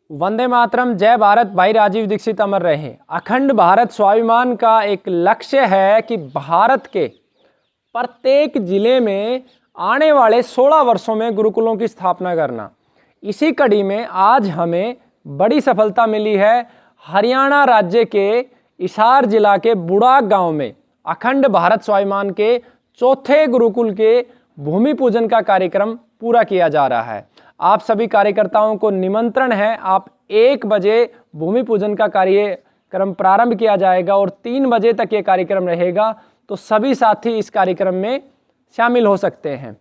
वंदे मातरम, जय भारत, भाई राजीव दीक्षित अमर रहे। अखंड भारत स्वाभिमान का एक लक्ष्य है कि भारत के प्रत्येक जिले में आने वाले 16 वर्षों में गुरुकुलों की स्थापना करना। इसी कड़ी में आज हमें बड़ी सफलता मिली है। हरियाणा राज्य के हिसार जिला के बुढ़ाक गांव में अखंड भारत स्वाभिमान के चौथे गुरुकुल के भूमि पूजन का कार्यक्रम पूरा किया जा रहा है। आप सभी कार्यकर्ताओं को निमंत्रण है। आप 1 बजे भूमि पूजन का कार्यक्रम प्रारंभ किया जाएगा और 3 बजे तक ये कार्यक्रम रहेगा, तो सभी साथी इस कार्यक्रम में शामिल हो सकते हैं।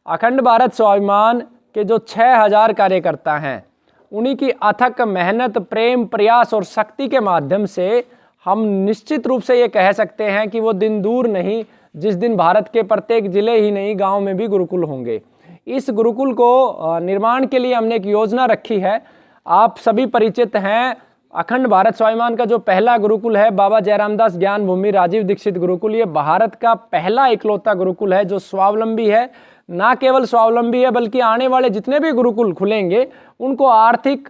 अखंड भारत स्वाभिमान के जो 6000 कार्यकर्ता हैं, उन्हीं की अथक मेहनत, प्रेम, प्रयास और शक्ति के माध्यम से हम निश्चित रूप से ये कह सकते हैं कि वो दिन दूर नहीं जिस दिन भारत के प्रत्येक जिले ही नहीं, गांव में भी गुरुकुल होंगे। इस गुरुकुल को निर्माण के लिए हमने एक योजना रखी है। आप सभी परिचित हैं, अखंड भारत स्वाभिमान का जो पहला गुरुकुल है बाबा जयरामदास ज्ञान भूमि राजीव दीक्षित गुरुकुल, ये भारत का पहला इकलौता गुरुकुल है जो स्वावलंबी है। ना केवल स्वावलंबी है बल्कि आने वाले जितने भी गुरुकुल खुलेंगे उनको आर्थिक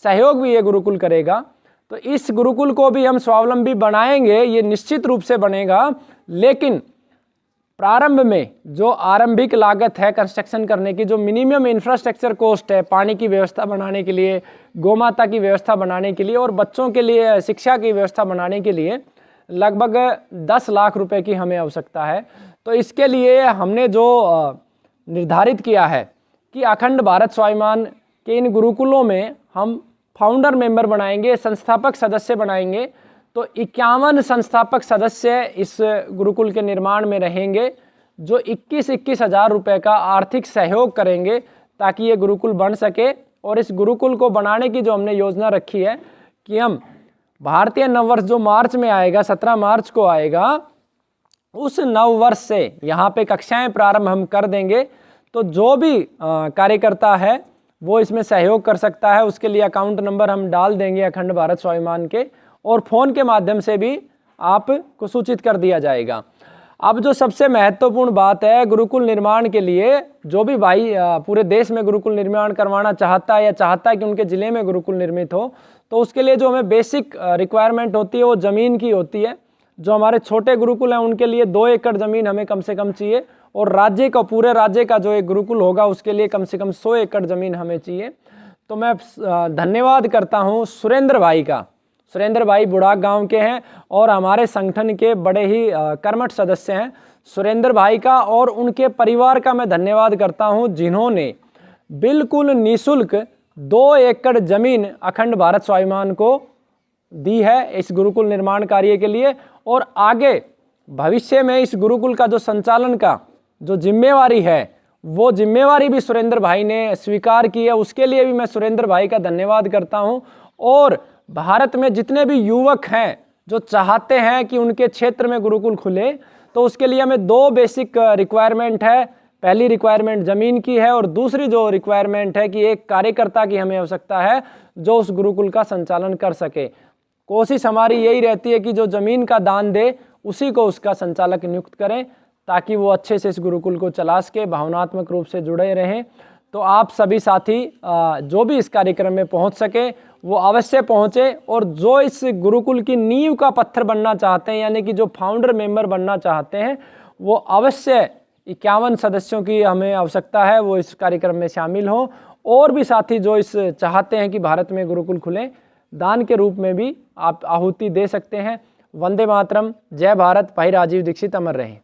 सहयोग भी ये गुरुकुल करेगा। तो इस गुरुकुल को भी हम स्वावलंबी बनाएंगे, ये निश्चित रूप से बनेगा। लेकिन प्रारंभ में जो आरंभिक लागत है कंस्ट्रक्शन करने की, जो मिनिमम इंफ्रास्ट्रक्चर कॉस्ट है, पानी की व्यवस्था बनाने के लिए, गौमाता की व्यवस्था बनाने के लिए और बच्चों के लिए शिक्षा की व्यवस्था बनाने के लिए लगभग 10 लाख रुपए की हमें आवश्यकता है। तो इसके लिए हमने जो निर्धारित किया है कि अखंड भारत स्वाभिमान के इन गुरुकुलों में हम फाउंडर मेंबर बनाएंगे, संस्थापक सदस्य बनाएंगे। तो 51 संस्थापक सदस्य इस गुरुकुल के निर्माण में रहेंगे, जो 21-21 हज़ार रुपये का आर्थिक सहयोग करेंगे ताकि ये गुरुकुल बन सके। और इस गुरुकुल को बनाने की जो हमने योजना रखी है कि हम भारतीय नववर्ष जो मार्च में आएगा, 17 मार्च को आएगा, उस नववर्ष से यहाँ पे कक्षाएं प्रारंभ हम कर देंगे। तो जो भी कार्यकर्ता है वो इसमें सहयोग कर सकता है। उसके लिए अकाउंट नंबर हम डाल देंगे अखंड भारत स्वाभिमान के, और फ़ोन के माध्यम से भी आपको सूचित कर दिया जाएगा। अब जो सबसे महत्वपूर्ण बात है, गुरुकुल निर्माण के लिए जो भी भाई पूरे देश में गुरुकुल निर्माण करवाना चाहता है या चाहता है कि उनके ज़िले में गुरुकुल निर्मित हो, तो उसके लिए जो हमें बेसिक रिक्वायरमेंट होती है वो ज़मीन की होती है। जो हमारे छोटे गुरुकुल हैं उनके लिए 2 एकड़ ज़मीन हमें कम से कम चाहिए, और राज्य का, पूरे राज्य का जो एक गुरुकुल होगा उसके लिए कम से कम 100 एकड़ ज़मीन हमें चाहिए। तो मैं धन्यवाद करता हूँ सुरेंद्र भाई का। सुरेंद्र भाई बुढ़ाक गांव के हैं और हमारे संगठन के बड़े ही कर्मठ सदस्य हैं। सुरेंद्र भाई का और उनके परिवार का मैं धन्यवाद करता हूं, जिन्होंने बिल्कुल निःशुल्क 2 एकड़ ज़मीन अखंड भारत स्वाभिमान को दी है इस गुरुकुल निर्माण कार्य के लिए। और आगे भविष्य में इस गुरुकुल का जो संचालन का जो जिम्मेवारी है, वो जिम्मेवारी भी सुरेंद्र भाई ने स्वीकार की है। उसके लिए भी मैं सुरेंद्र भाई का धन्यवाद करता हूं। और भारत में जितने भी युवक हैं जो चाहते हैं कि उनके क्षेत्र में गुरुकुल खुले, तो उसके लिए हमें 2 बेसिक रिक्वायरमेंट है। पहली रिक्वायरमेंट ज़मीन की है और दूसरी जो रिक्वायरमेंट है कि एक कार्यकर्ता की हमें आवश्यकता है जो उस गुरुकुल का संचालन कर सके। कोशिश हमारी यही रहती है कि जो ज़मीन का दान दे उसी को उसका संचालक नियुक्त करें, ताकि वो अच्छे से इस गुरुकुल को चला सके, भावनात्मक रूप से जुड़े रहें। तो आप सभी साथी जो भी इस कार्यक्रम में पहुंच सके वो अवश्य पहुंचे, और जो इस गुरुकुल की नींव का पत्थर बनना चाहते हैं, यानी कि जो फाउंडर मेंबर बनना चाहते हैं, वो अवश्य 51 सदस्यों की हमें आवश्यकता है, वो इस कार्यक्रम में शामिल हों। और भी साथी जो इस चाहते हैं कि भारत में गुरुकुल खुले, दान के रूप में भी आप आहुति दे सकते हैं। वंदे मातरम, जय भारत, भाई राजीव दीक्षित अमर रहे।